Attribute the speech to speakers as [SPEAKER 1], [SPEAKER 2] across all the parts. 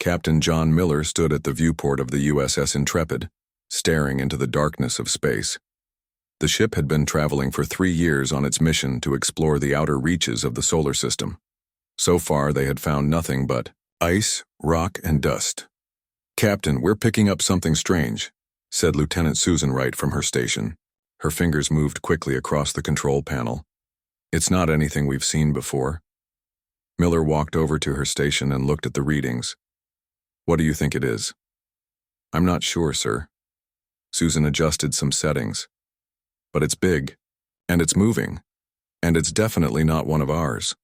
[SPEAKER 1] Captain John Miller stood at the viewport of the USS Intrepid, staring into the darkness of space. The ship had been traveling for 3 years on its mission to explore the outer reaches of the solar system. So far, they had found nothing but ice, rock, and dust. "Captain, we're picking up something strange," said Lieutenant Susan Wright from her station. Her fingers moved quickly across the control panel. "It's not anything we've seen before." Miller walked over to her station and looked at the readings. "What do you think it is?" "I'm not sure, sir." Susan adjusted some settings. "But it's big, and it's moving, and it's definitely not one of ours."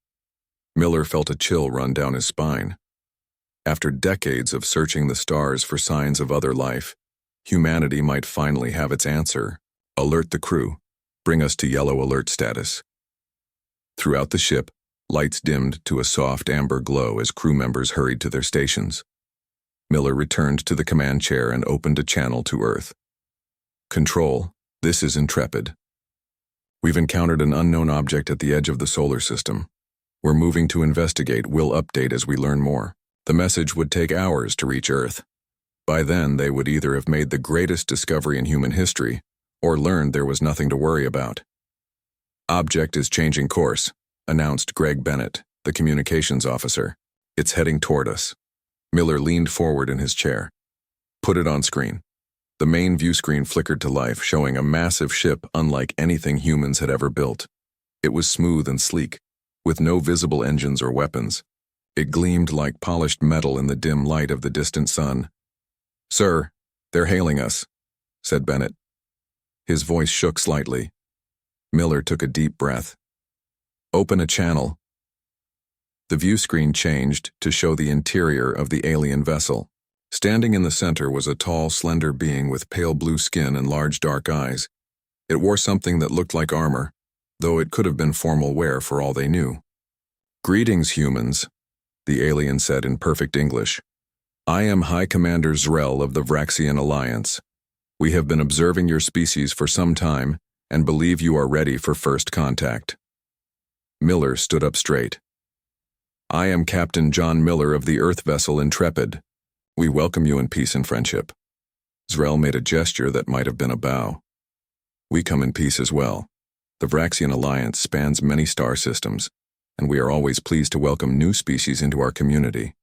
[SPEAKER 1] Miller felt a chill run down his spine. After decades of searching the stars for signs of other life, humanity might finally have its answer. "Alert the crew. Bring us to yellow alert status." Throughout the ship, lights dimmed to a soft amber glow as crew members hurried to their stations. Miller returned to the command chair and opened a channel to Earth. "Control, this is Intrepid. We've encountered an unknown object at the edge of the solar system. We're moving to investigate. We'll update as we learn more." The message would take hours to reach Earth. By then, they would either have made the greatest discovery in human history or learned there was nothing to worry about. "Object is changing course," announced Greg Bennett, the communications officer. "It's heading toward us." Miller leaned forward in his chair. "Put it on screen." The main view screen flickered to life, showing a massive ship unlike anything humans had ever built. It was smooth and sleek, with no visible engines or weapons. It gleamed like polished metal in the dim light of the distant sun. "Sir, they're hailing us," said Bennett. His voice shook slightly. Miller took a deep breath. "Open a channel." The view screen changed to show the interior of the alien vessel. Standing in the center was a tall, slender being with pale blue skin and large dark eyes. It wore something that looked like armor, though it could have been formal wear for all they knew. "Greetings, humans," the alien said in perfect English. "I am High Commander Zrel of the Vraxian Alliance. We have been observing your species for some time and believe you are ready for first contact." Miller stood up straight. "I am Captain John Miller of the Earth vessel Intrepid. We welcome you in peace and friendship." Zrel made a gesture that might have been a bow. "We come in peace as well. The Vraxian Alliance spans many star systems, and we are always pleased to welcome new species into our community.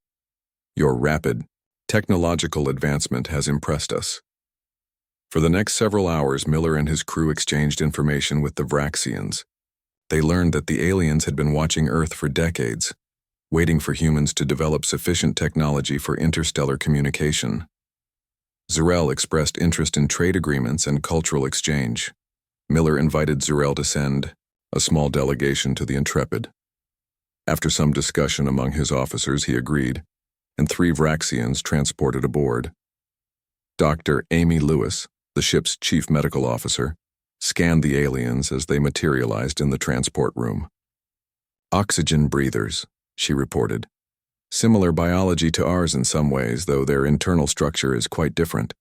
[SPEAKER 1] Your rapid, technological advancement has impressed us." For the next several hours, Miller and his crew exchanged information with the Vraxians. They learned that the aliens had been watching Earth for decades, waiting for humans to develop sufficient technology for interstellar communication. Zrel expressed interest in trade agreements and cultural exchange. Miller invited Zrel to send a small delegation to the Intrepid. After some discussion among his officers, he agreed, and 3 Vraxians transported aboard. Dr. Amy Lewis, the ship's chief medical officer, scanned the aliens as they materialized in the transport room. "Oxygen breathers," she reported. "Similar biology to ours in some ways, though their internal structure is quite different."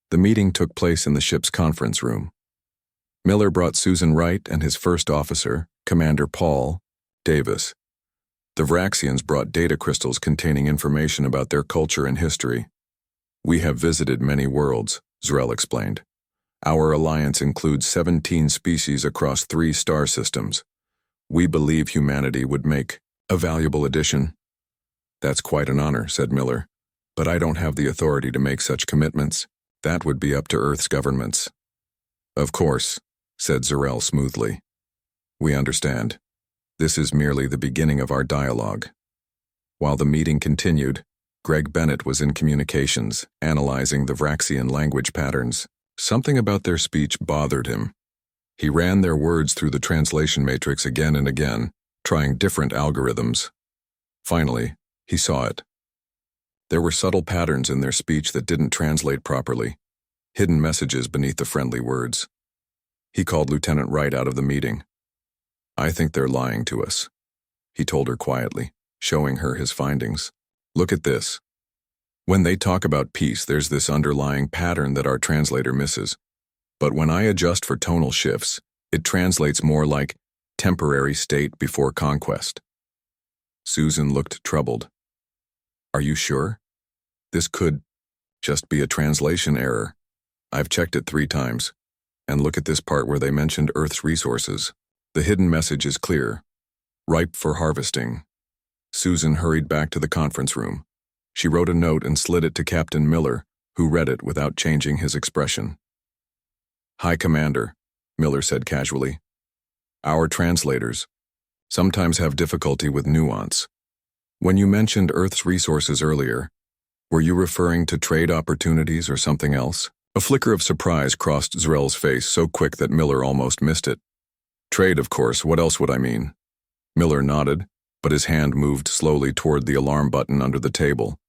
[SPEAKER 1] The meeting took place in the ship's conference room. Miller brought Susan Wright and his first officer, Commander Paul Davis. The Vraxians brought data crystals containing information about their culture and history. "We have visited many worlds," Zrel explained. "Our alliance includes 17 species across 3 star systems. We believe humanity would make a valuable addition." "That's quite an honor," said Miller, "but I don't have the authority to make such commitments. That would be up to Earth's governments." "Of course," said Zrel smoothly. "We understand. This is merely the beginning of our dialogue." While the meeting continued, Greg Bennett was in communications, analyzing the Vraxian language patterns. Something about their speech bothered him. He ran their words through the translation matrix again and again, trying different algorithms. Finally, he saw it. There were subtle patterns in their speech that didn't translate properly, hidden messages beneath the friendly words. He called Lieutenant Wright out of the meeting. "I think they're lying to us," he told her quietly, showing her his findings. "Look at this. When they talk about peace, there's this underlying pattern that our translator misses. But when I adjust for tonal shifts, it translates more like temporary state before conquest." Susan looked troubled. "Are you sure?" This could just be a translation error. I've checked it 3 times. And look at this part where they mentioned Earth's resources. The hidden message is clear. Ripe for harvesting. Susan hurried back to the conference room. She wrote a note and slid it to Captain Miller, who read it without changing his expression. "Hi, Commander," Miller said casually. "Our translators sometimes have difficulty with nuance. When you mentioned Earth's resources earlier, were you referring to trade opportunities or something else?" A flicker of surprise crossed Zrell's face so quick that Miller almost missed it. "Trade, of course, what else would I mean?" Miller nodded, but his hand moved slowly toward the alarm button under the table.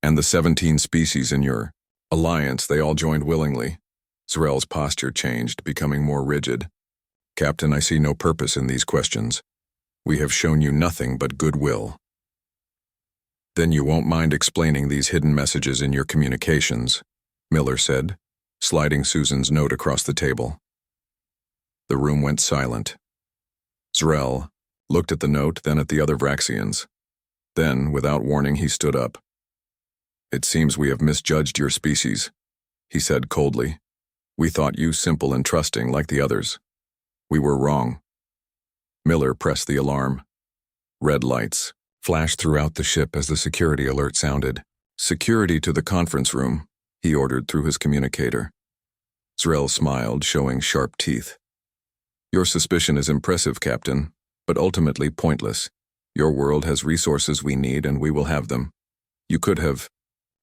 [SPEAKER 1] "And the 17 species in your alliance, they all joined willingly." Zrell's posture changed, becoming more rigid. "Captain, I see no purpose in these questions. We have shown you nothing but goodwill." "Then you won't mind explaining these hidden messages in your communications," Miller said, sliding Susan's note across the table. The room went silent. Zrell looked at the note, then at the other Vraxians. Then, without warning, he stood up. "It seems we have misjudged your species," he said coldly. "We thought you simple and trusting like the others. We were wrong." Miller pressed the alarm. Red lights flashed throughout the ship as the security alert sounded. "Security to the conference room," he ordered through his communicator. Zrell smiled, showing sharp teeth. "Your suspicion is impressive, Captain, but ultimately pointless. Your world has resources we need, and we will have them. You could have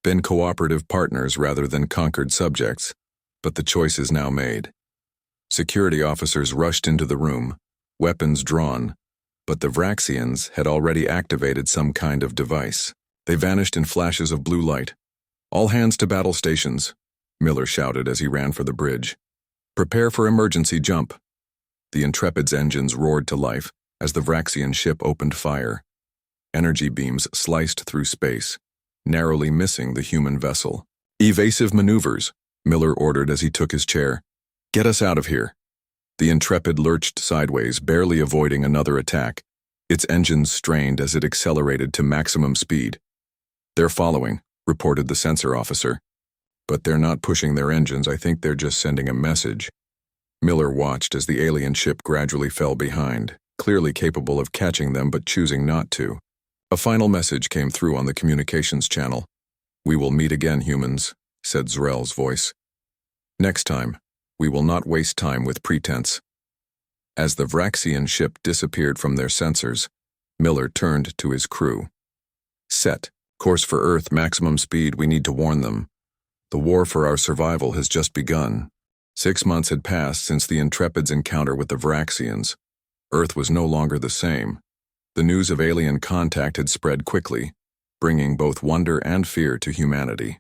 [SPEAKER 1] been cooperative partners rather than conquered subjects, but the choice is now made." Security officers rushed into the room, weapons drawn, but the Vraxians had already activated some kind of device. They vanished in flashes of blue light. "All hands to battle stations," Miller shouted as he ran for the bridge. "Prepare for emergency jump." The Intrepid's engines roared to life as the Vraxian ship opened fire. Energy beams sliced through space, narrowly missing the human vessel. "Evasive maneuvers," Miller ordered as he took his chair. "Get us out of here." The Intrepid lurched sideways, barely avoiding another attack. Its engines strained as it accelerated to maximum speed. "They're following," reported the sensor officer. "But they're not pushing their engines. I think they're just sending a message." Miller watched as the alien ship gradually fell behind, clearly capable of catching them but choosing not to. A final message came through on the communications channel. "We will meet again, humans," said Zrell's voice. "Next time, we will not waste time with pretense." As the Vraxian ship disappeared from their sensors, Miller turned to his crew. "Set course for Earth, maximum speed. We need to warn them. The war for our survival has just begun." 6 months had passed since the Intrepid's encounter with the Vraxians. Earth was no longer the same. The news of alien contact had spread quickly, bringing both wonder and fear to humanity.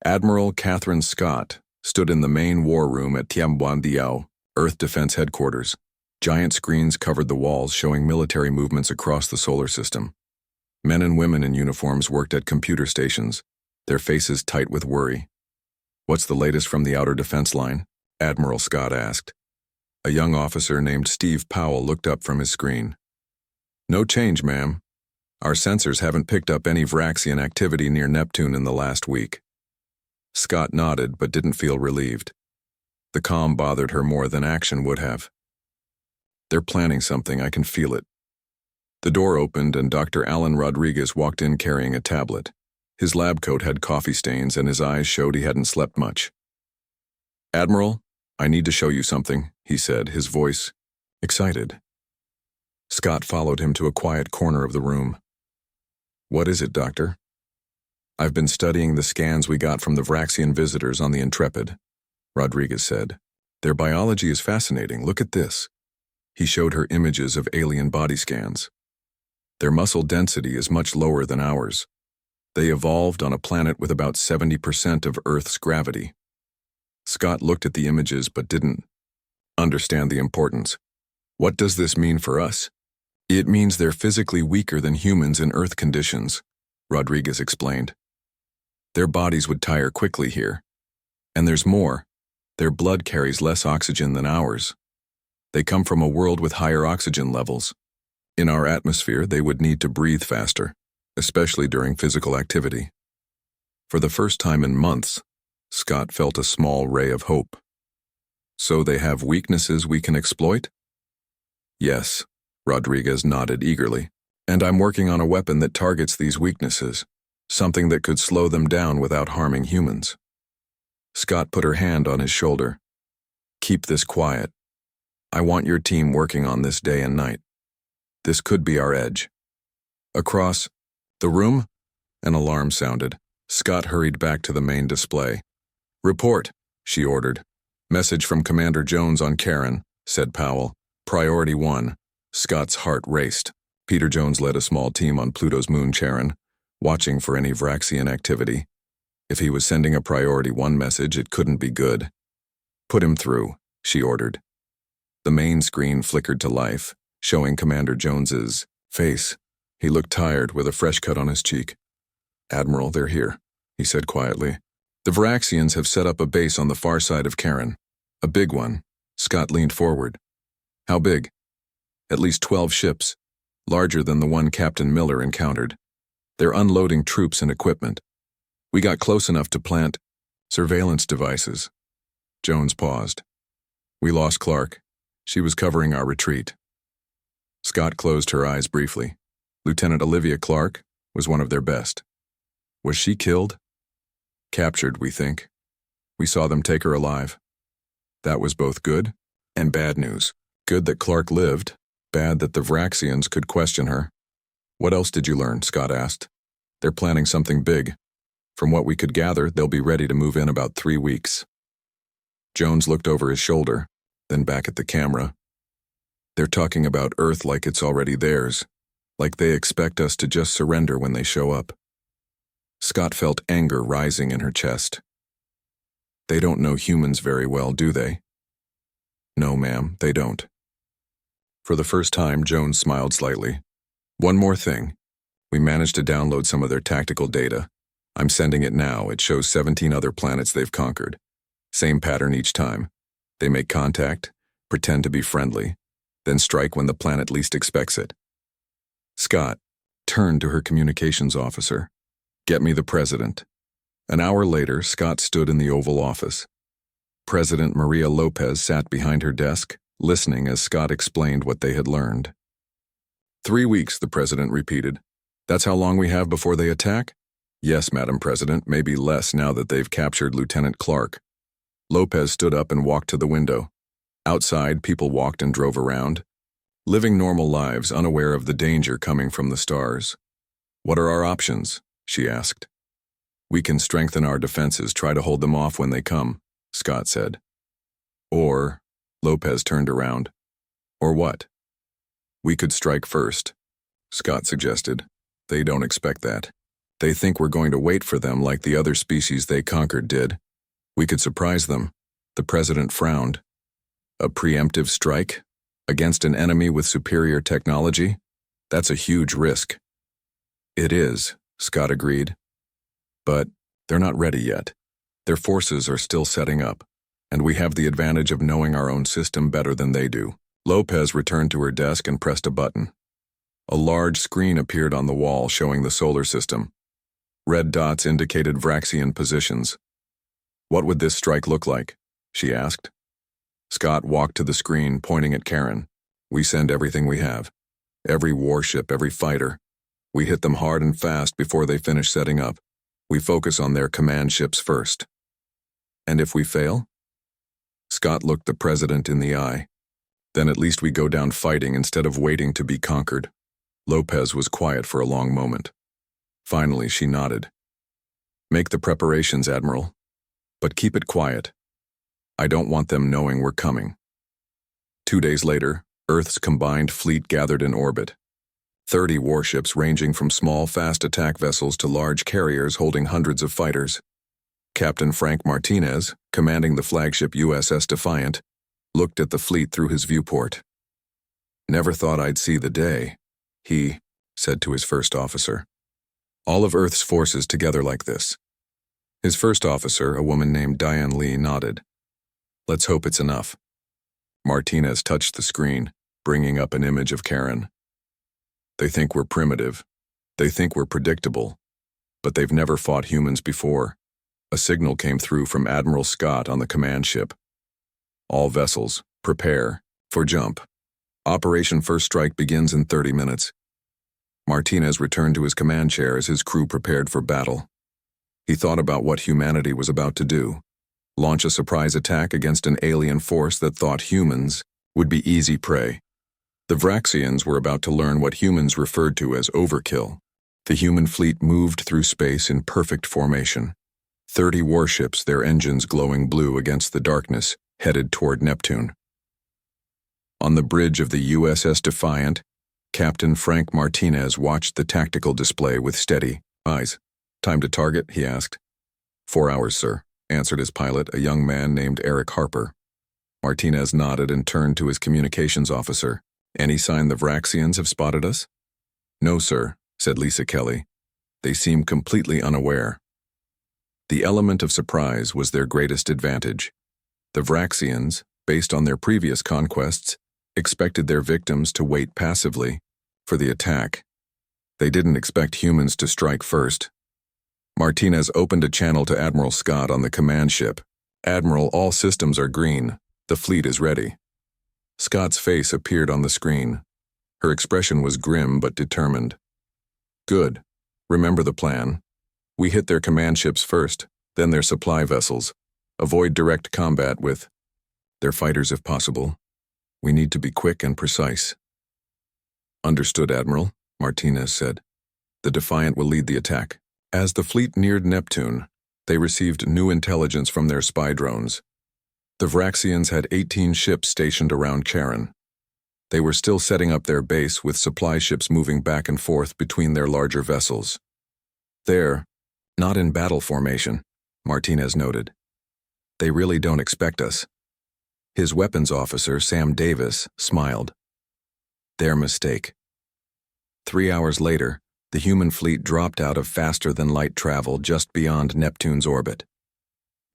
[SPEAKER 1] Admiral Catherine Scott stood in the main war room at Tiambuandiao, Earth Defense Headquarters. Giant screens covered the walls, showing military movements across the solar system. Men and women in uniforms worked at computer stations, their faces tight with worry. "What's the latest from the outer defense line?" Admiral Scott asked. A young officer named Steve Powell looked up from his screen. "No change, ma'am. Our sensors haven't picked up any Vraxian activity near Neptune in the last week." Scott nodded but didn't feel relieved. The calm bothered her more than action would have. "They're planning something, I can feel it." The door opened and Dr. Alan Rodriguez walked in carrying a tablet. His lab coat had coffee stains and his eyes showed he hadn't slept much. "Admiral, I need to show you something," he said, his voice excited. Scott followed him to a quiet corner of the room. "What is it, Doctor?" "I've been studying the scans we got from the Vraxian visitors on the Intrepid," Rodriguez said. "Their biology is fascinating. Look at this." He showed her images of alien body scans. "Their muscle density is much lower than ours. They evolved on a planet with about 70% of Earth's gravity." Scott looked at the images but didn't understand the importance. "What does this mean for us?" "It means they're physically weaker than humans in Earth conditions," Rodriguez explained. "Their bodies would tire quickly here. And there's more. Their blood carries less oxygen than ours. They come from a world with higher oxygen levels. In our atmosphere, they would need to breathe faster. especially during physical activity. For the first time in months, Scott felt a small ray of hope. So they have weaknesses we can exploit? Yes, Rodriguez nodded eagerly. And I'm working on a weapon that targets these weaknesses, something that could slow them down without harming humans. Scott put her hand on his shoulder. Keep this quiet. I want your team working on this day and night. This could be our edge. Across the room, an alarm sounded. Scott hurried back to the main display. Report, she ordered. Message from Commander Jones on Karen, said Powell. Priority 1. Scott's heart raced. Peter Jones led a small team on Pluto's moon Charon, watching for any Vraxian activity. If he was sending a Priority 1 message, it couldn't be good. Put him through, she ordered. The main screen flickered to life, showing Commander Jones's face. He looked tired, with a fresh cut on his cheek. Admiral, they're here, he said quietly. The Vraxians have set up a base on the far side of Karen. A big one. Scott leaned forward. How big? At least 12 ships, larger than the one Captain Miller encountered. They're unloading troops and equipment. We got close enough to plant surveillance devices. Jones paused. We lost Clark. She was covering our retreat. Scott closed her eyes briefly. Lieutenant Olivia Clark was one of their best. Was she killed? Captured, we think. We saw them take her alive. That was both good and bad news. Good that Clark lived, bad that the Vraxians could question her. What else did you learn? Scott asked. They're planning something big. From what we could gather, they'll be ready to move in about 3 weeks. Jones looked over his shoulder, then back at the camera. They're talking about Earth like it's already theirs, like they expect us to just surrender when they show up. Scott felt anger rising in her chest. They don't know humans very well, do they? No, ma'am, they don't. For the first time, Jones smiled slightly. One more thing. We managed to download some of their tactical data. I'm sending it now. It shows 17 other planets they've conquered. Same pattern each time. They make contact, pretend to be friendly, then strike when the planet least expects it. Scott turned to her communications officer. Get me the president. An hour later, Scott stood in the Oval Office. President Maria Lopez sat behind her desk, listening as Scott explained what they had learned. 3 weeks, the president repeated. That's how long we have before they attack? Yes, Madam President, maybe less now that they've captured Lieutenant Clark. Lopez stood up and walked to the window. Outside, people walked and drove around, living normal lives, unaware of the danger coming from the stars. What are our options? She asked. We can strengthen our defenses, try to hold them off when they come, Scott said. Or, Lopez turned around. Or what? We could strike first, Scott suggested. They don't expect that. They think we're going to wait for them like the other species they conquered did. We could surprise them. The president frowned. A preemptive strike? Against an enemy with superior technology? That's a huge risk. It is, Scott agreed. But they're not ready yet. Their forces are still setting up, and we have the advantage of knowing our own system better than they do. Lopez returned to her desk and pressed a button. A large screen appeared on the wall showing the solar system. Red dots indicated Vraxian positions. What would this strike look like? She asked. Scott walked to the screen, pointing at Karen. We send everything we have. Every warship, every fighter. We hit them hard and fast before they finish setting up. We focus on their command ships first. And if we fail? Scott looked the president in the eye. Then at least we go down fighting instead of waiting to be conquered. Lopez was quiet for a long moment. Finally, she nodded. Make the preparations, Admiral. But keep it quiet. I don't want them knowing we're coming. 2 days later, Earth's combined fleet gathered in orbit. 30 warships ranging from small, fast attack vessels to large carriers holding hundreds of fighters. Captain Frank Martinez, commanding the flagship USS Defiant, looked at the fleet through his viewport. Never thought I'd see the day, he said to his first officer. All of Earth's forces together like this. His first officer, a woman named Diane Lee, nodded. Let's hope it's enough. Martinez touched the screen, bringing up an image of Karen. They think we're primitive. They think we're predictable, but they've never fought humans before. A signal came through from Admiral Scott on the command ship. All vessels, prepare for jump. Operation First Strike begins in 30 minutes. Martinez returned to his command chair as his crew prepared for battle. He thought about what humanity was about to do. Launch a surprise attack against an alien force that thought humans would be easy prey. The Vraxians were about to learn what humans referred to as overkill. The human fleet moved through space in perfect formation. 30 warships, their engines glowing blue against the darkness, headed toward Neptune. On the bridge of the USS Defiant, Captain Frank Martinez watched the tactical display with steady eyes. "Time to target?" he asked. 4 hours, sir," answered his pilot, a young man named Eric Harper. Martinez nodded and turned to his communications officer. "Any sign the Vraxians have spotted us?" "No, sir," said Lisa Kelly. "They seem completely unaware." The element of surprise was their greatest advantage. The Vraxians, based on their previous conquests, expected their victims to wait passively for the attack. They didn't expect humans to strike first. Martinez opened a channel to Admiral Scott on the command ship. "Admiral, all systems are green. The fleet is ready." Scott's face appeared on the screen. Her expression was grim but determined. "Good. Remember the plan. We hit their command ships first, then their supply vessels. Avoid direct combat with their fighters if possible. We need to be quick and precise." "Understood, Admiral," Martinez said. "The Defiant will lead the attack." As the fleet neared Neptune, they received new intelligence from their spy drones. The Vraxians had 18 ships stationed around Charon. They were still setting up their base with supply ships moving back and forth between their larger vessels. "They're not in battle formation," Martinez noted. "They really don't expect us." His weapons officer, Sam Davis, smiled. "Their mistake." 3 hours later, the human fleet dropped out of faster-than-light travel just beyond Neptune's orbit.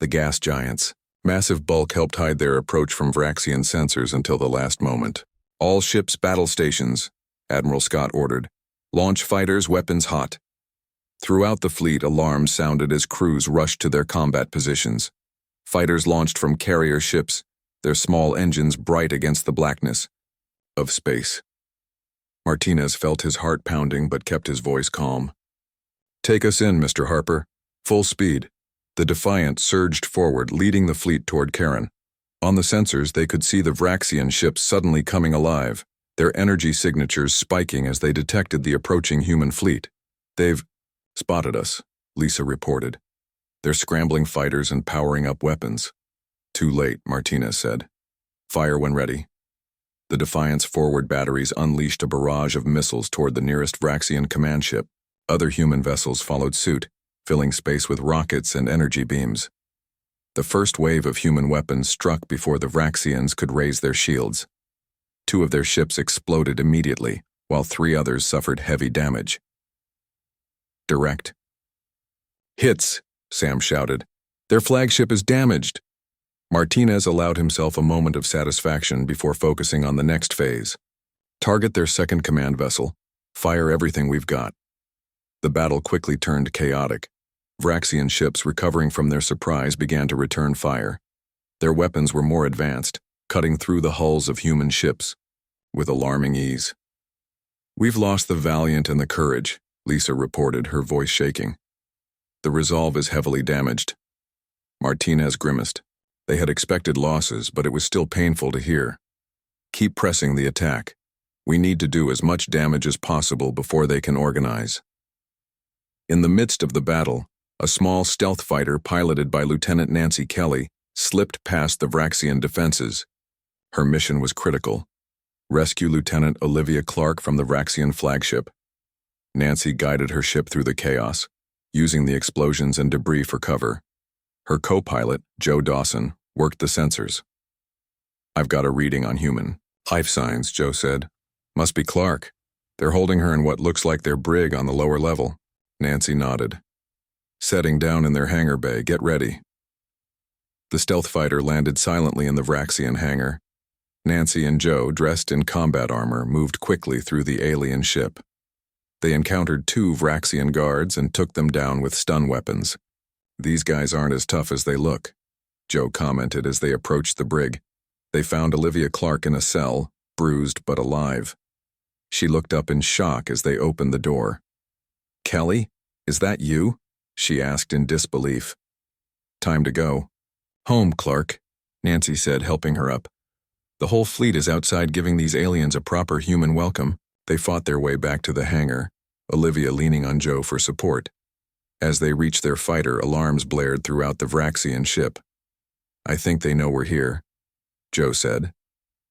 [SPEAKER 1] The gas giants' massive bulk helped hide their approach from Vraxian sensors until the last moment. "All ships battle stations," Admiral Scott ordered. "Launch fighters, weapons hot." Throughout the fleet, alarms sounded as crews rushed to their combat positions. Fighters launched from carrier ships, their small engines bright against the blackness of space. Martinez felt his heart pounding but kept his voice calm. "Take us in, Mr. Harper. Full speed." The Defiant surged forward, leading the fleet toward Charon. On the sensors, they could see the Vraxian ships suddenly coming alive, their energy signatures spiking as they detected the approaching human fleet. "They've spotted us," Lisa reported. "They're scrambling fighters and powering up weapons." "Too late," Martinez said. "Fire when ready." The Defiant's forward batteries unleashed a barrage of missiles toward the nearest Vraxian command ship. Other human vessels followed suit, filling space with rockets and energy beams. The first wave of human weapons struck before the Vraxians could raise their shields. 2 of their ships exploded immediately, while 3 others suffered heavy damage. "Direct hits," Sam shouted. "Their flagship is damaged." Martinez allowed himself a moment of satisfaction before focusing on the next phase. "Target their second command vessel. Fire everything we've got." The battle quickly turned chaotic. Vraxian ships recovering from their surprise began to return fire. Their weapons were more advanced, cutting through the hulls of human ships with alarming ease. "We've lost the Valiant and the Courage," Lisa reported, her voice shaking. "The Resolve is heavily damaged." Martinez grimaced. They had expected losses, but it was still painful to hear. "Keep pressing the attack. We need to do as much damage as possible before they can organize." In the midst of the battle, a small stealth fighter piloted by Lieutenant Nancy Kelly slipped past the Vraxian defenses. Her mission was critical: rescue Lieutenant Olivia Clark from the Vraxian flagship. Nancy guided her ship through the chaos, using the explosions and debris for cover. Her co-pilot, Joe Dawson, worked the sensors. "I've got a reading on human life signs," Joe said. "Must be Clark. They're holding her in what looks like their brig on the lower level." Nancy nodded. "Setting down in their hangar bay. Get ready." The stealth fighter landed silently in the Vraxian hangar. Nancy and Joe, dressed in combat armor, moved quickly through the alien ship. They encountered 2 Vraxian guards and took them down with stun weapons. "These guys aren't as tough as they look," Joe commented as they approached the brig. They found Olivia Clark in a cell, bruised but alive. She looked up in shock as they opened the door. "Kelly, is that you?" she asked in disbelief. "Time to go." "Home, Clark," Nancy said, helping her up. "The whole fleet is outside giving these aliens a proper human welcome." They fought their way back to the hangar, Olivia leaning on Joe for support. As they reached their fighter, alarms blared throughout the Vraxian ship. "I think they know we're here," Joe said.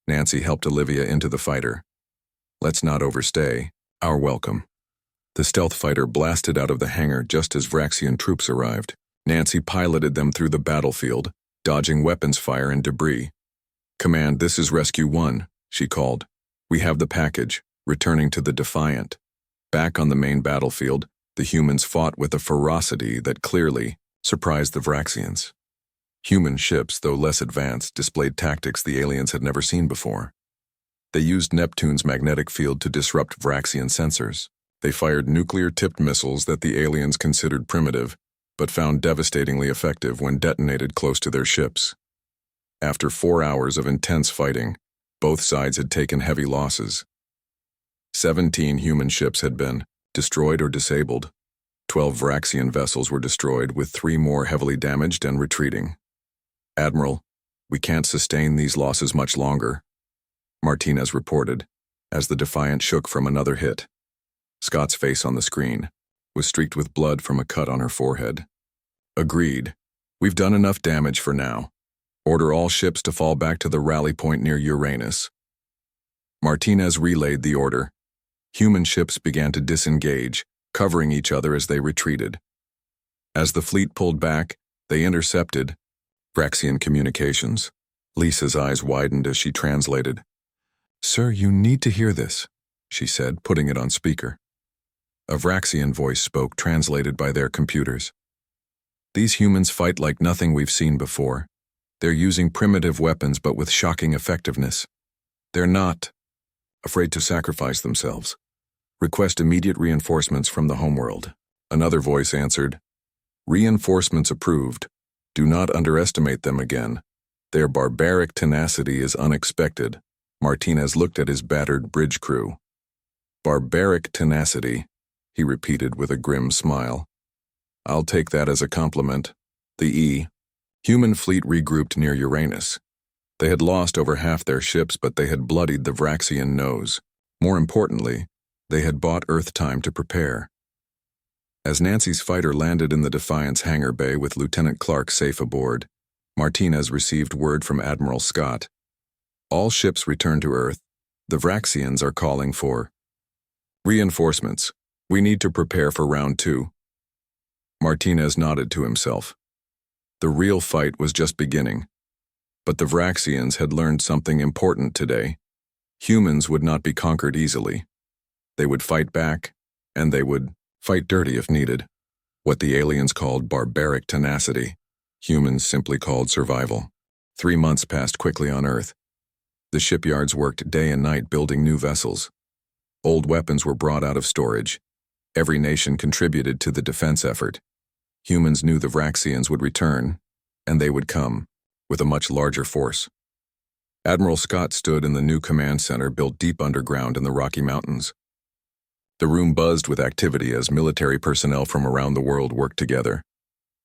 [SPEAKER 1] Nancy helped Olivia into the fighter. "Let's not overstay. Our welcome." The stealth fighter blasted out of the hangar just as Vraxian troops arrived. Nancy piloted them through the battlefield, dodging weapons fire and debris. "Command, this is Rescue 1, she called. "We have the package, returning to the Defiant." Back on the main battlefield, the humans fought with a ferocity that clearly surprised the Vraxians. Human ships, though less advanced, displayed tactics the aliens had never seen before. They used Neptune's magnetic field to disrupt Vraxian sensors. They fired nuclear-tipped missiles that the aliens considered primitive, but found devastatingly effective when detonated close to their ships. After 4 hours of intense fighting, both sides had taken heavy losses. 17 human ships had been destroyed or disabled. 12 Vraxian vessels were destroyed, with 3 more heavily damaged and retreating. "Admiral, we can't sustain these losses much longer," Martinez reported, as the Defiant shook from another hit. Scott's face on the screen was streaked with blood from a cut on her forehead. "Agreed. We've done enough damage for now. Order all ships to fall back to the rally point near Uranus." Martinez relayed the order. Human ships began to disengage, covering each other as they retreated. As the fleet pulled back, they intercepted Vraxian communications. Lisa's eyes widened as she translated. "Sir, you need to hear this," she said, putting it on speaker. A Vraxian voice spoke, translated by their computers. "These humans fight like nothing we've seen before. They're using primitive weapons but with shocking effectiveness. They're not afraid to sacrifice themselves. Request immediate reinforcements from the homeworld." Another voice answered, "Reinforcements approved. Do not underestimate them again. Their barbaric tenacity is unexpected." Martinez looked at his battered bridge crew. "Barbaric tenacity," he repeated with a grim smile. "I'll take that as a compliment." The human fleet regrouped near Uranus. They had lost over half their ships, but they had bloodied the Vraxian nose. More importantly, they had bought Earth time to prepare. As Nancy's fighter landed in the Defiant's hangar bay with Lieutenant Clark safe aboard, Martinez received word from Admiral Scott. "All ships return to Earth. The Vraxians are calling for reinforcements. We need to prepare for round 2. Martinez nodded to himself. The real fight was just beginning. But the Vraxians had learned something important today. Humans would not be conquered easily. They would fight back, and they would fight dirty if needed. What the aliens called barbaric tenacity, humans simply called survival. 3 months passed quickly on Earth. The shipyards worked day and night building new vessels. Old weapons were brought out of storage. Every nation contributed to the defense effort. Humans knew the Vraxians would return, and they would come, with a much larger force. Admiral Scott stood in the new command center built deep underground in the Rocky Mountains. The room buzzed with activity as military personnel from around the world worked together.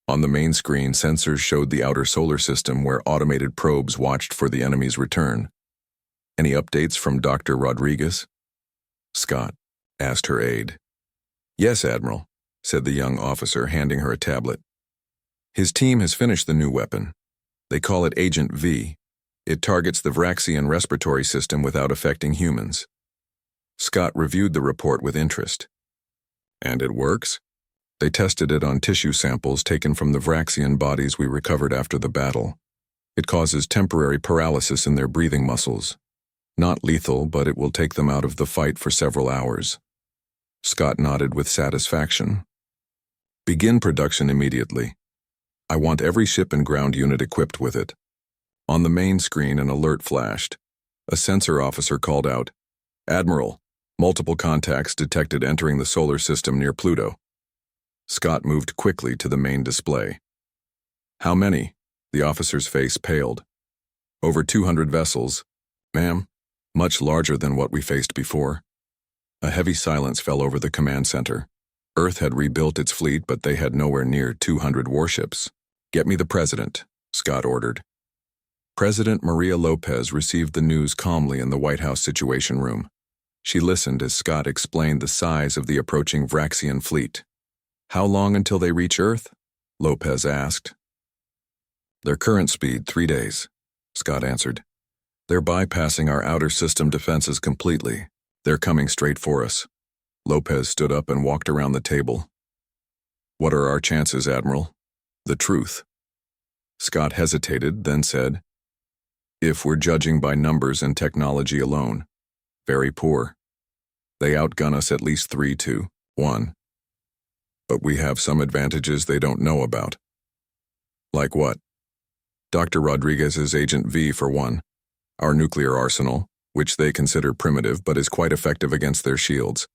[SPEAKER 1] On the main screen, sensors showed the outer solar system where automated probes watched for the enemy's return. "Any updates from Dr. Rodriguez?" Scott asked her aide. "Yes, Admiral," said the young officer, handing her a tablet. "His team has finished the new weapon. They call it Agent V. It targets the Vraxian respiratory system without affecting humans." Scott reviewed the report with interest. "And it works?" "They tested it on tissue samples taken from the Vraxian bodies we recovered after the battle. It causes temporary paralysis in their breathing muscles. Not lethal, but it will take them out of the fight for several hours." Scott nodded with satisfaction. "Begin production immediately. I want every ship and ground unit equipped with it." On the main screen, an alert flashed. A sensor officer called out, "Admiral, Multiple contacts detected entering the solar system near Pluto. Scott moved quickly to the main display. How many? The officer's face paled. Over 200 vessels, ma'am, much larger than what we faced before. A heavy silence fell over the command center. Earth had rebuilt its fleet, but they had nowhere near 200 warships. Get me the president, Scott ordered. President Maria Lopez received the news calmly in the White House Situation Room. She listened as Scott explained the size of the approaching Vraxian fleet. How long until they reach Earth? Lopez asked. Their current speed, 3 days, Scott answered. They're bypassing our outer system defenses completely. They're coming straight for us. Lopez stood up and walked around the table. What are our chances, Admiral? The truth. Scott hesitated, then said, if we're judging by numbers and technology alone, very poor. They outgun us at least 3-1. But we have some advantages they don't know about. Like what? Dr. Rodriguez's Agent V, for one. Our nuclear arsenal, which they consider primitive but is quite effective against their shields.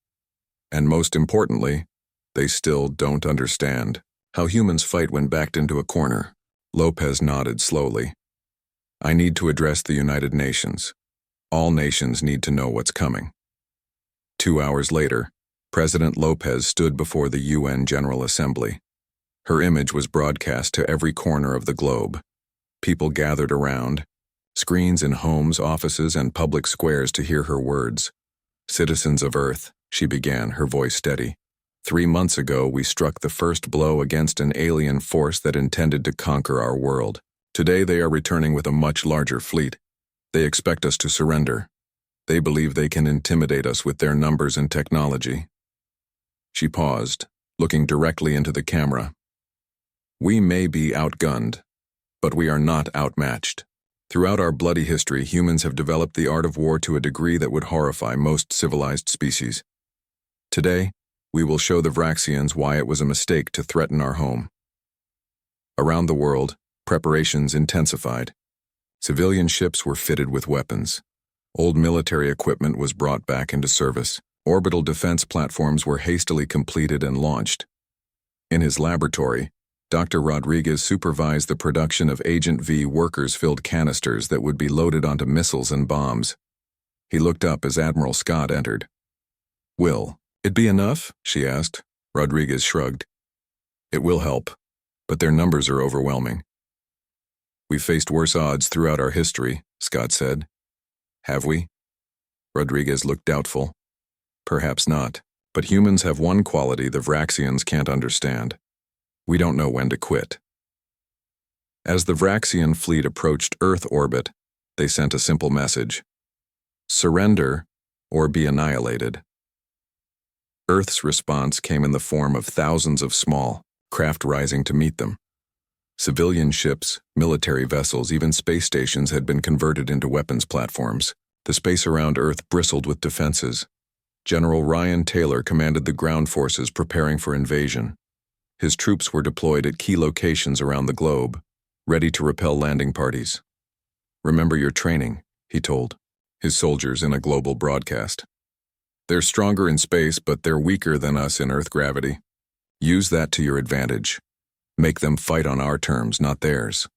[SPEAKER 1] And most importantly, they still don't understand how humans fight when backed into a corner. Lopez nodded slowly. I need to address the United Nations. All nations need to know what's coming. 2 hours later, President Lopez stood before the UN General Assembly. Her image was broadcast to every corner of the globe. People gathered around, screens in homes, offices, and public squares to hear her words. Citizens of Earth, she began, her voice steady. 3 months ago, we struck the first blow against an alien force that intended to conquer our world. Today, they are returning with a much larger fleet. They expect us to surrender. They believe they can intimidate us with their numbers and technology. She paused, looking directly into the camera. We may be outgunned, but we are not outmatched. Throughout our bloody history, humans have developed the art of war to a degree that would horrify most civilized species. Today, we will show the Vraxians why it was a mistake to threaten our home. Around the world, preparations intensified. Civilian ships were fitted with weapons. Old military equipment was brought back into service. Orbital defense platforms were hastily completed and launched. In his laboratory, Dr. Rodriguez supervised the production of Agent V workers-filled canisters that would be loaded onto missiles and bombs. He looked up as Admiral Scott entered. Will it be enough? She asked. Rodriguez shrugged. It will help, but their numbers are overwhelming. We've faced worse odds throughout our history, Scott said. Have we? Rodriguez looked doubtful. Perhaps not, but humans have one quality the Vraxians can't understand. We don't know when to quit. As the Vraxian fleet approached Earth orbit, they sent a simple message. Surrender or be annihilated. Earth's response came in the form of thousands of small craft rising to meet them. Civilian ships, military vessels, even space stations had been converted into weapons platforms. The space around Earth bristled with defenses. General Ryan Taylor commanded the ground forces preparing for invasion. His troops were deployed at key locations around the globe, ready to repel landing parties. Remember your training, he told his soldiers in a global broadcast. They're stronger in space, but they're weaker than us in Earth gravity. Use that to your advantage. Make them fight on our terms, not theirs.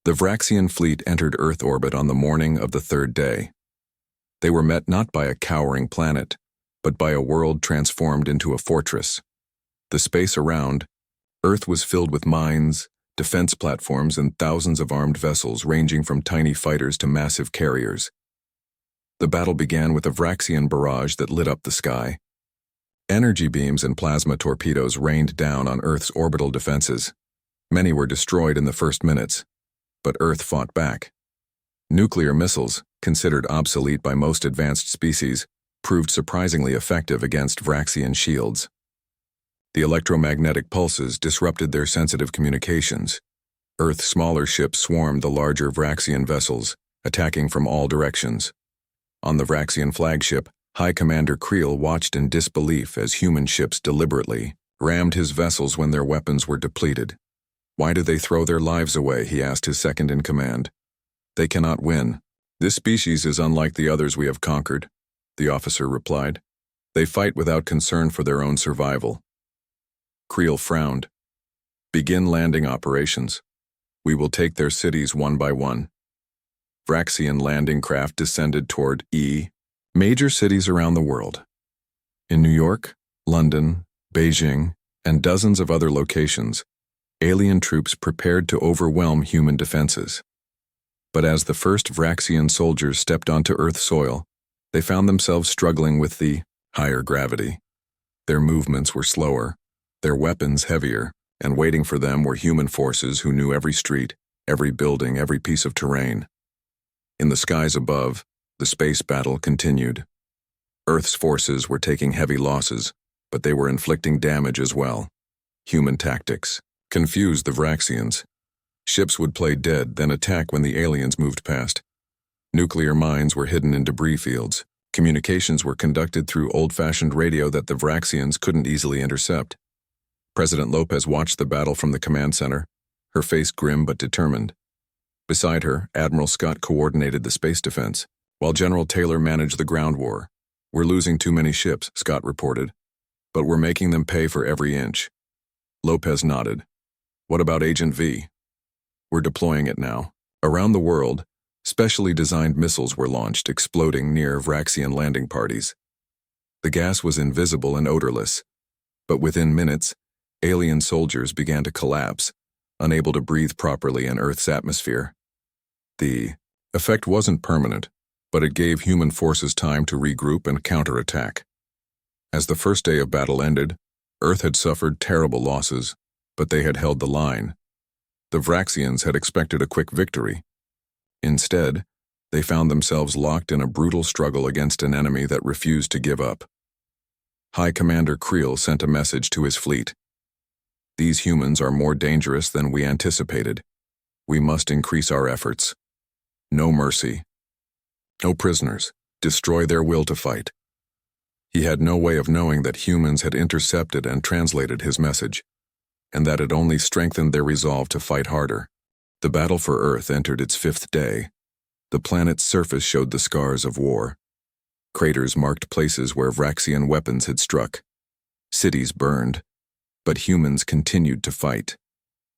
[SPEAKER 1] The Vraxian fleet entered Earth orbit on the morning of the 3rd day. They were met not by a cowering planet, but by a world transformed into a fortress. The space around, Earth was filled with mines, defense platforms, and thousands of armed vessels ranging from tiny fighters to massive carriers. The battle began with a Vraxian barrage that lit up the sky. Energy beams and plasma torpedoes rained down on Earth's orbital defenses. Many were destroyed in the first minutes, but Earth fought back. Nuclear missiles, considered obsolete by most advanced species, proved surprisingly effective against Vraxian shields. The electromagnetic pulses disrupted their sensitive communications. Earth's smaller ships swarmed the larger Vraxian vessels, attacking from all directions. On the Vraxian flagship, High Commander Creel watched in disbelief as human ships deliberately rammed his vessels when their weapons were depleted. Why do they throw their lives away? He asked his second-in-command. They cannot win. This species is unlike the others we have conquered. the officer replied. They fight without concern for their own survival. Creel frowned. Begin landing operations. We will take their cities one by one. Vraxian landing craft descended toward major cities around the world. In New York, London, Beijing, and dozens of other locations, alien troops prepared to overwhelm human defenses. But as the first Vraxian soldiers stepped onto Earth soil, they found themselves struggling with the higher gravity. Their movements were slower, their weapons heavier, and waiting for them were human forces who knew every street, every building, every piece of terrain. In the skies above, the space battle continued. Earth's forces were taking heavy losses, but they were inflicting damage as well. Human tactics confused the Vraxians. Ships would play dead, then attack when the aliens moved past. Nuclear mines were hidden in debris fields. Communications were conducted through old-fashioned radio that the Vraxians couldn't easily intercept. President Lopez watched the battle from the command center, her face grim but determined. Beside her, Admiral Scott coordinated the space defense, while General Taylor managed the ground war. We're losing too many ships, Scott reported, but we're making them pay for every inch. Lopez nodded. What about Agent V? We're deploying it now. Around the world, specially designed missiles were launched, exploding near Vraxian landing parties. The gas was invisible and odorless, but within minutes, alien soldiers began to collapse, unable to breathe properly in Earth's atmosphere. The effect wasn't permanent, but it gave human forces time to regroup and counterattack. As the first day of battle ended, Earth had suffered terrible losses, but they had held the line. The Vraxians had expected a quick victory. Instead, they found themselves locked in a brutal struggle against an enemy that refused to give up. High Commander Creel sent a message to his fleet. These humans are more dangerous than we anticipated. We must increase our efforts. No mercy. No prisoners. Destroy their will to fight. He had no way of knowing that humans had intercepted and translated his message, and that it only strengthened their resolve to fight harder. The battle for Earth entered its 5th day. The planet's surface showed the scars of war. Craters marked places where Vraxian weapons had struck. Cities burned, but humans continued to fight.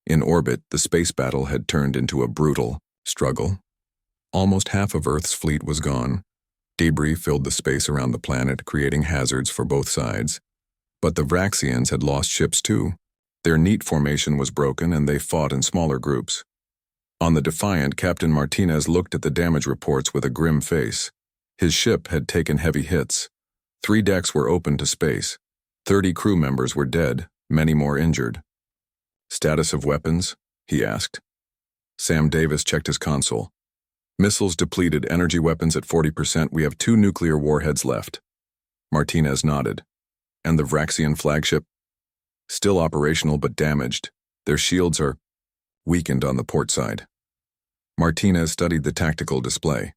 [SPEAKER 1] In orbit, the space battle had turned into a brutal struggle. Almost half of Earth's fleet was gone. Debris filled the space around the planet, creating hazards for both sides. But the Vraxians had lost ships too. Their neat formation was broken and they fought in smaller groups. On the Defiant, Captain Martinez looked at the damage reports with a grim face. His ship had taken heavy hits. 3 decks were open to space. 30 crew members were dead, many more injured. Status of weapons? He asked. Sam Davis checked his console. Missiles depleted, energy weapons at 40%. We have 2 nuclear warheads left. Martinez nodded. And the Vraxian flagship? Still operational but damaged. Their shields are weakened on the port side. Martinez studied the tactical display.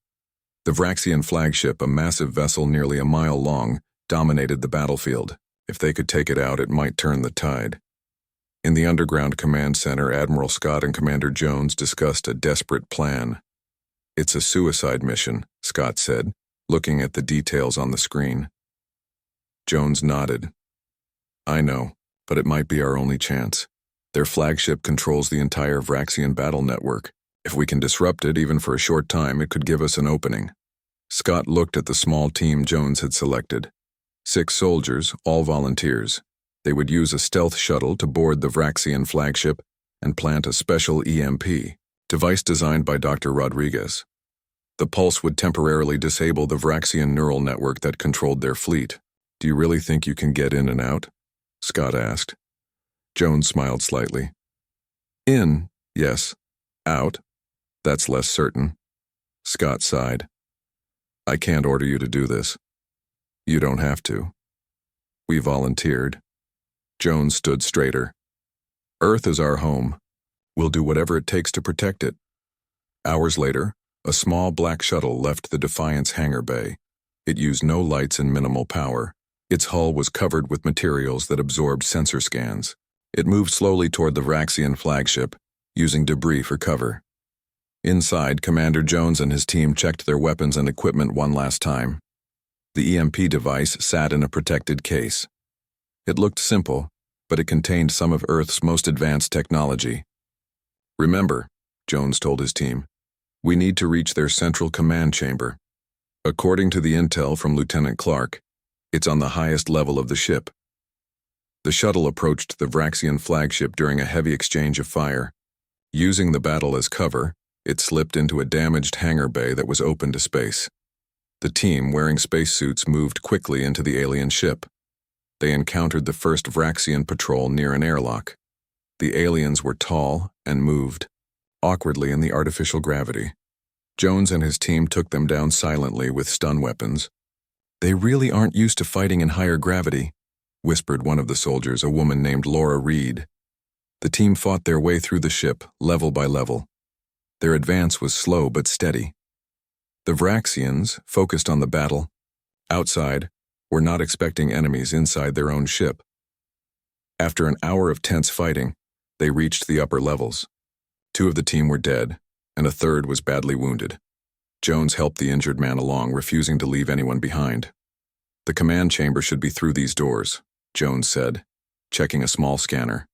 [SPEAKER 1] The Vraxian flagship, a massive vessel nearly a mile long, dominated the battlefield. If they could take it out, it might turn the tide. In the underground command center, Admiral Scott and Commander Jones discussed a desperate plan. It's a suicide mission, Scott said, looking at the details on the screen. Jones nodded. I know, but it might be our only chance. Their flagship controls the entire Vraxian battle network. If we can disrupt it, even for a short time, it could give us an opening. Scott looked at the small team Jones had selected. 6 soldiers, all volunteers. They would use a stealth shuttle to board the Vraxian flagship and plant a special EMP, device designed by Dr. Rodriguez. The pulse would temporarily disable the Vraxian neural network that controlled their fleet. Do you really think you can get in and out? Scott asked. Jones smiled slightly. In, yes. Out, that's less certain. Scott sighed. I can't order you to do this. You don't have to. We volunteered. Jones stood straighter. Earth is our home. We'll do whatever it takes to protect it. Hours later, a small black shuttle left the Defiant's hangar bay. It used no lights and minimal power. Its hull was covered with materials that absorbed sensor scans. It moved slowly toward the Vraxian flagship, using debris for cover. Inside, Commander Jones and his team checked their weapons and equipment one last time. The EMP device sat in a protected case. It looked simple, but it contained some of Earth's most advanced technology. "Remember," Jones told his team, "we need to reach their central command chamber. According to the intel from Lieutenant Clark, it's on the highest level of the ship." The shuttle approached the Vraxian flagship during a heavy exchange of fire. Using the battle as cover, it slipped into a damaged hangar bay that was open to space. The team, wearing spacesuits, moved quickly into the alien ship. They encountered the first Vraxian patrol near an airlock. The aliens were tall and moved awkwardly in the artificial gravity. Jones and his team took them down silently with stun weapons. "They really aren't used to fighting in higher gravity," whispered one of the soldiers, a woman named Laura Reed. The team fought their way through the ship, level by level. Their advance was slow but steady. The Vraxians, focused on the battle, outside, were not expecting enemies inside their own ship. After an hour of tense fighting, they reached the upper levels. 2 of the team were dead, and a third was badly wounded. Jones helped the injured man along, refusing to leave anyone behind. "The command chamber should be through these doors," Jones said, checking a small scanner.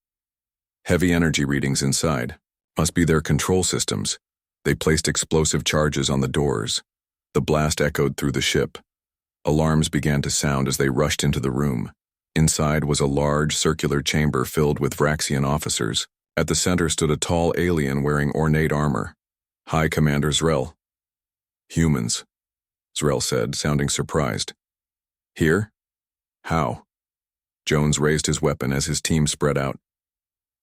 [SPEAKER 1] Heavy energy readings inside. Must be their control systems. They placed explosive charges on the doors. The blast echoed through the ship. Alarms began to sound as they rushed into the room. Inside was a large circular chamber filled with Vraxian officers. At the center stood a tall alien wearing ornate armor. "High Commander Zrel." "Humans," Zrel said, sounding surprised. "Here? How?" Jones raised his weapon as his team spread out.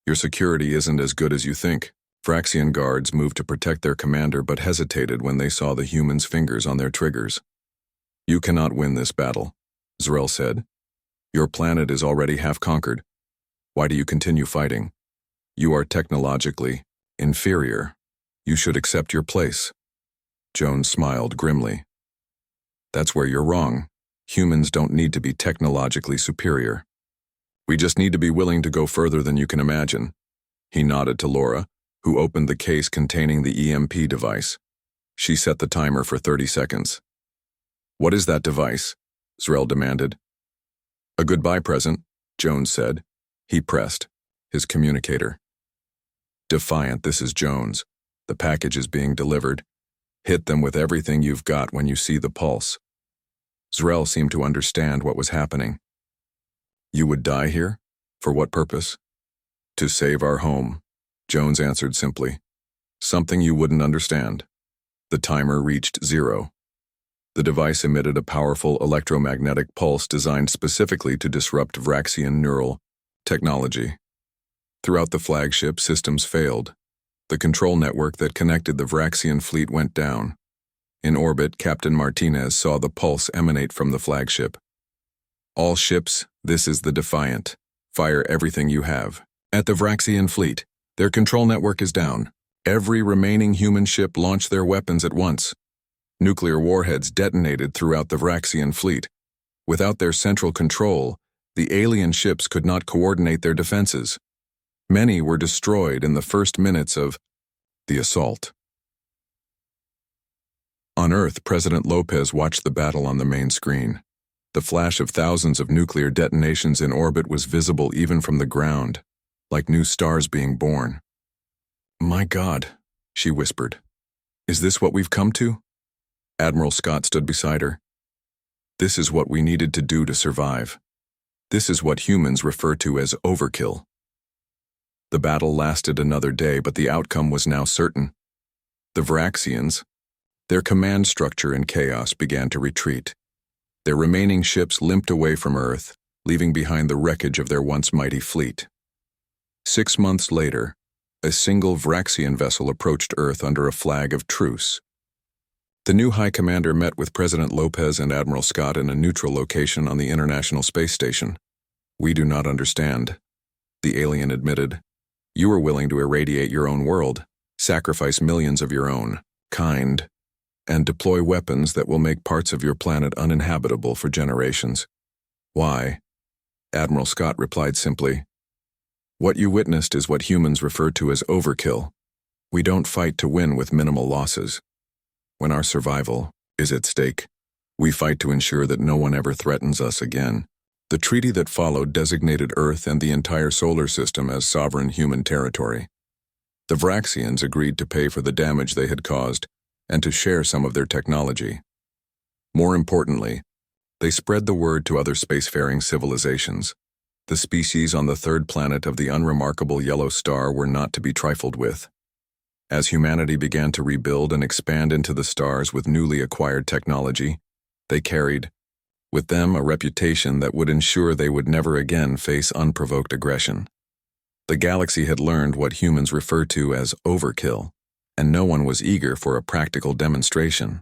[SPEAKER 1] "Your security isn't as good as you think." Vraxian guards moved to protect their commander but hesitated when they saw the humans' fingers on their triggers. "You cannot win this battle," Zrel said. "Your planet is already half conquered. Why do you continue fighting? You are technologically inferior. You should accept your place." Jones smiled grimly. "That's where you're wrong. Humans don't need to be technologically superior. We just need to be willing to go further than you can imagine." He nodded to Laura, who opened the case containing the EMP device. She set the timer for 30 seconds. "What is that device?" Zrel demanded. "A goodbye present," Jones said. He pressed his communicator. "Defiant, this is Jones. The package is being delivered. Hit them with everything you've got when you see the pulse." Zrel seemed to understand what was happening. "You would die here? For what purpose?" "To save our home," Jones answered simply. "Something you wouldn't understand." The timer reached 0. The device emitted a powerful electromagnetic pulse designed specifically to disrupt Vraxian neural technology. Throughout the flagship, systems failed. The control network that connected the Vraxian fleet went down. In orbit, Captain Martinez saw the pulse emanate from the flagship. "All ships, this is the Defiant. Fire everything you have. At the Vraxian fleet, their control network is down. Every remaining human ship launched their weapons at once. Nuclear warheads detonated throughout the Vraxian fleet. Without their central control, the alien ships could not coordinate their defenses. Many were destroyed in the first minutes of the assault." On Earth, President Lopez watched the battle on the main screen. The flash of thousands of nuclear detonations in orbit was visible even from the ground, like new stars being born. "My God," she whispered. "Is this what we've come to?" Admiral Scott stood beside her. "This is what we needed to do to survive. This is what humans refer to as overkill." The battle lasted another day, but the outcome was now certain. The Vraxians, their command structure in chaos, began to retreat. Their remaining ships limped away from Earth, leaving behind the wreckage of their once mighty fleet. 6 months later, a single Vraxian vessel approached Earth under a flag of truce. The new High Commander met with President Lopez and Admiral Scott in a neutral location on the International Space Station. "We do not understand," the alien admitted. "You are willing to irradiate your own world, sacrifice millions of your own kind, and deploy weapons that will make parts of your planet uninhabitable for generations. Why?" Admiral Scott replied simply, "What you witnessed is what humans refer to as overkill. We don't fight to win with minimal losses. When our survival is at stake, We fight to ensure that no one ever threatens us again. The treaty that followed designated Earth and the entire solar system as sovereign human territory. The Vraxians agreed to pay for the damage they had caused and to share some of their technology. More importantly, they spread the word to other spacefaring civilizations. The species on the third planet of the unremarkable yellow star were not to be trifled with. As humanity began to rebuild and expand into the stars with newly acquired technology, they carried with them a reputation that would ensure they would never again face unprovoked aggression. The galaxy had learned what humans refer to as overkill, and no one was eager for a practical demonstration.